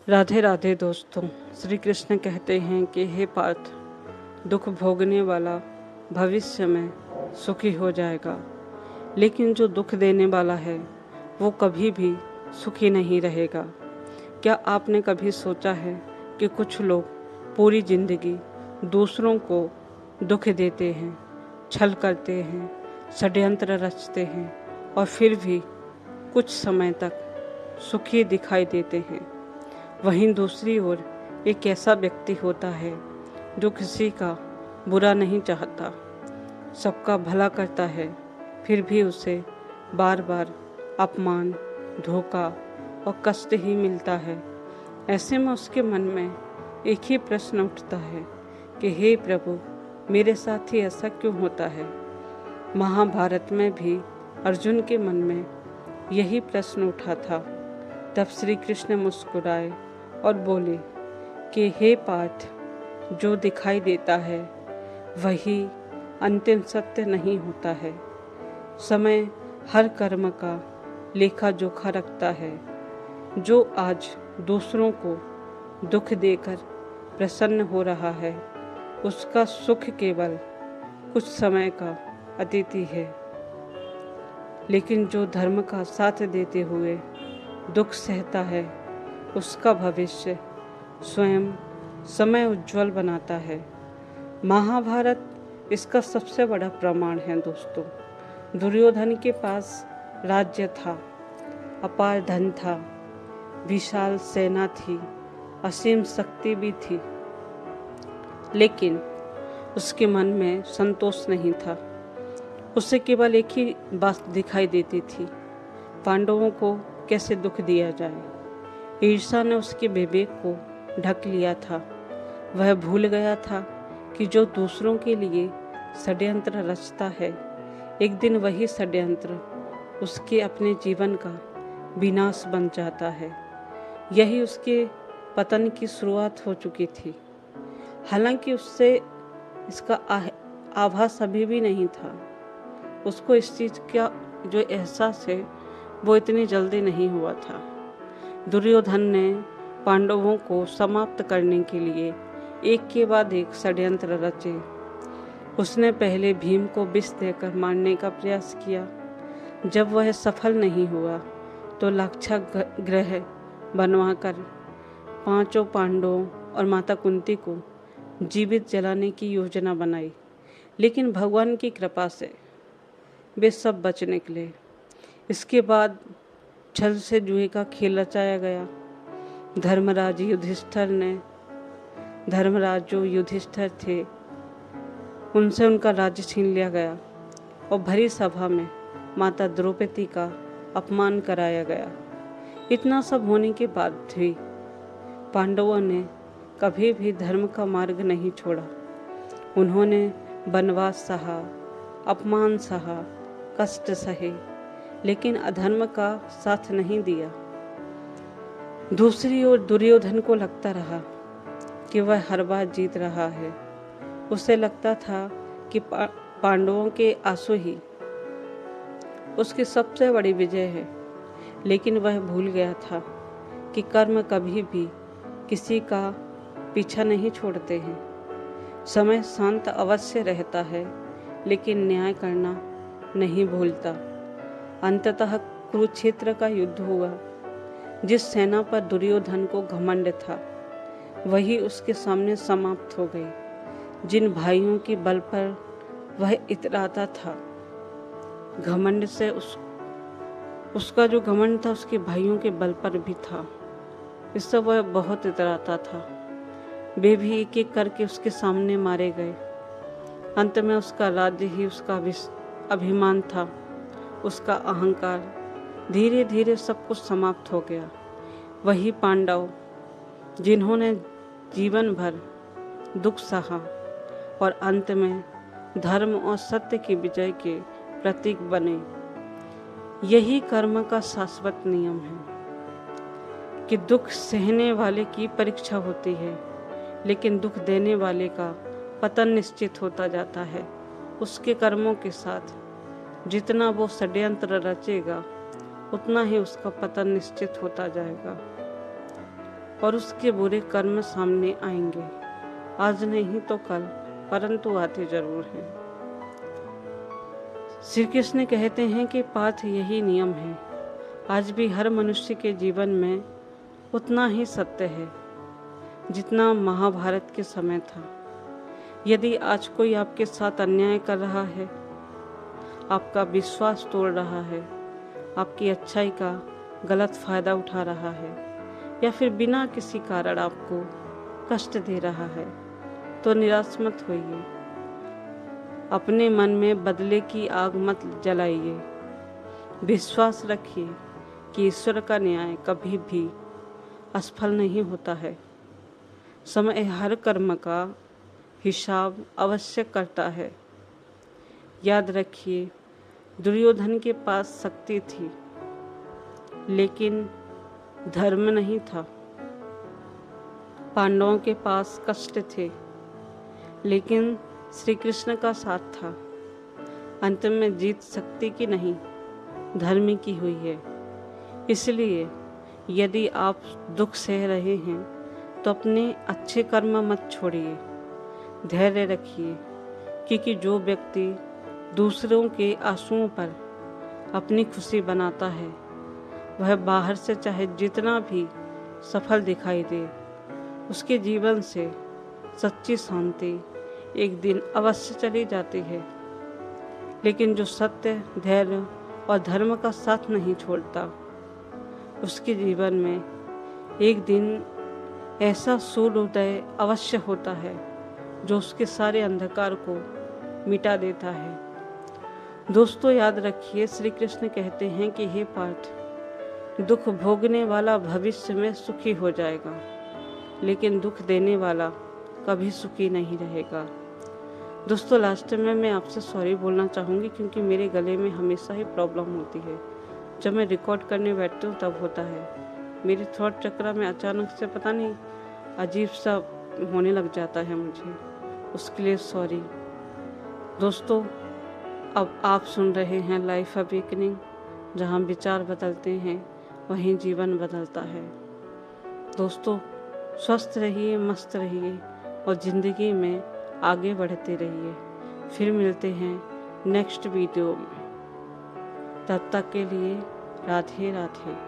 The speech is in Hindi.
राधे राधे दोस्तों। श्री कृष्ण कहते हैं कि हे पार्थ, दुख भोगने वाला भविष्य में सुखी हो जाएगा, लेकिन जो दुख देने वाला है वो कभी भी सुखी नहीं रहेगा। क्या आपने कभी सोचा है कि कुछ लोग पूरी जिंदगी दूसरों को दुख देते हैं, छल करते हैं, षड्यंत्र रचते हैं और फिर भी कुछ समय तक सुखी दिखाई देते हैं। वहीं दूसरी ओर एक ऐसा व्यक्ति होता है जो किसी का बुरा नहीं चाहता, सबका भला करता है, फिर भी उसे बार बार अपमान, धोखा और कष्ट ही मिलता है। ऐसे में उसके मन में एक ही प्रश्न उठता है कि हे प्रभु, मेरे साथ ही ऐसा क्यों होता है। महाभारत में भी अर्जुन के मन में यही प्रश्न उठा था। तब श्री कृष्ण मुस्कुराए और बोले कि हे पार्थ, जो दिखाई देता है वही अंतिम सत्य नहीं होता है। समय हर कर्म का लेखा जोखा रखता है। जो आज दूसरों को दुख देकर प्रसन्न हो रहा है, उसका सुख केवल कुछ समय का अतिथि है, लेकिन जो धर्म का साथ देते हुए दुख सहता है, उसका भविष्य स्वयं समय उज्जवल बनाता है। महाभारत इसका सबसे बड़ा प्रमाण है दोस्तों। दुर्योधन के पास राज्य था, अपार धन था, विशाल सेना थी, असीम शक्ति भी थी, लेकिन उसके मन में संतोष नहीं था। उसे केवल एक ही बात दिखाई देती थी, पांडवों को कैसे दुख दिया जाए। ईर्ष्या ने उसके विवेक को ढक लिया था। वह भूल गया था कि जो दूसरों के लिए षड्यंत्र रचता है, एक दिन वही षड्यंत्र उसके अपने जीवन का विनाश बन जाता है। यही उसके पतन की शुरुआत हो चुकी थी। हालांकि उससे इसका आभास अभी भी नहीं था। उसको इस चीज़ का जो एहसास है वो इतनी जल्दी नहीं हुआ था। दुर्योधन ने पांडवों को समाप्त करने के लिए एक के बाद एक षड्यंत्र रचे। उसने पहले भीम को विष देकर मारने का प्रयास किया। जब वह सफल नहीं हुआ तो लाक्षा ग्रह बनवाकर पांचों पांडवों और माता कुंती को जीवित जलाने की योजना बनाई, लेकिन भगवान की कृपा से वे सब बच निकले। इसके बाद छल से जुए का खेल रचाया गया। धर्मराज जो युधिष्ठिर थे, उनसे उनका राज्य छीन लिया गया और भरी सभा में माता द्रौपदी का अपमान कराया गया। इतना सब होने के बाद भी पांडवों ने कभी भी धर्म का मार्ग नहीं छोड़ा। उन्होंने वनवास सहा, अपमान सहा, कष्ट सहे, लेकिन अधर्म का साथ नहीं दिया। दूसरी ओर दुर्योधन को लगता रहा कि वह हर बार जीत रहा है। उसे लगता था कि पांडवों के आंसू ही उसकी सबसे बड़ी विजय है, लेकिन वह भूल गया था कि कर्म कभी भी किसी का पीछा नहीं छोड़ते हैं। समय शांत अवश्य रहता है, लेकिन न्याय करना नहीं भूलता। अंततः कुरुक्षेत्र का युद्ध हुआ। जिस सेना पर दुर्योधन को घमंड था, वही उसके सामने समाप्त हो गई। जिन भाइयों के बल पर वह इतराता था, घमंड से उसका जो घमंड था उसके भाइयों के बल पर भी था। इससे वह बहुत इतराता था। वे भी एक एक करके उसके सामने मारे गए। अंत में उसका राज्य ही उसका अभिमान था, उसका अहंकार। धीरे धीरे सब कुछ समाप्त हो गया। वही पांडव जिन्होंने जीवन भर दुख सहा और अंत में धर्म और सत्य की विजय के प्रतीक बने। यही कर्म का शाश्वत नियम है कि दुख सहने वाले की परीक्षा होती है, लेकिन दुख देने वाले का पतन निश्चित होता जाता है। उसके कर्मों के साथ जितना वो षड्यंत्र रचेगा, उतना ही उसका पतन निश्चित होता जाएगा। और उसके बुरे कर्म सामने आएंगे, आज नहीं तो कल, परंतु आते जरूर हैं। श्री कृष्ण कहते हैं कि पार्थ यही नियम है। आज भी हर मनुष्य के जीवन में उतना ही सत्य है जितना महाभारत के समय था। यदि आज कोई आपके साथ अन्याय कर रहा है, आपका विश्वास तोड़ रहा है, आपकी अच्छाई का गलत फायदा उठा रहा है, या फिर बिना किसी कारण आपको कष्ट दे रहा है, तो निराश मत होइए। अपने मन में बदले की आग मत जलाइए। विश्वास रखिए कि ईश्वर का न्याय कभी भी असफल नहीं होता है। समय हर कर्म का हिसाब अवश्य करता है। याद रखिए, दुर्योधन के पास शक्ति थी लेकिन धर्म नहीं था। पांडवों के पास कष्ट थे लेकिन श्री कृष्ण का साथ था। अंत में जीत शक्ति की नहीं, धर्म की हुई है। इसलिए यदि आप दुख सह रहे हैं तो अपने अच्छे कर्म मत छोड़िए, धैर्य रखिए, क्योंकि जो व्यक्ति दूसरों के आंसुओं पर अपनी खुशी बनाता है, वह बाहर से चाहे जितना भी सफल दिखाई दे, उसके जीवन से सच्ची शांति एक दिन अवश्य चली जाती है। लेकिन जो सत्य, धैर्य और धर्म का साथ नहीं छोड़ता, उसके जीवन में एक दिन ऐसा सूर्योदय अवश्य होता है जो उसके सारे अंधकार को मिटा देता है। दोस्तों, याद रखिए, श्री कृष्ण कहते हैं कि हे पार्थ, दुख भोगने वाला भविष्य में सुखी हो जाएगा, लेकिन दुख देने वाला कभी सुखी नहीं रहेगा। दोस्तों, लास्ट में मैं आपसे सॉरी बोलना चाहूँगी, क्योंकि मेरे गले में हमेशा ही प्रॉब्लम होती है। जब मैं रिकॉर्ड करने बैठती हूँ तब होता है। मेरे थ्रोट चक्र में अचानक से पता नहीं अजीब सा होने लग जाता है मुझे, उसके लिए सॉरी। दोस्तों, अब आप सुन रहे हैं लाइफ अवेकनिंग, जहाँ विचार बदलते हैं वहीं जीवन बदलता है। दोस्तों, स्वस्थ रहिए, मस्त रहिए और ज़िंदगी में आगे बढ़ते रहिए। फिर मिलते हैं नेक्स्ट वीडियो में। तब तक के लिए राधे राधे।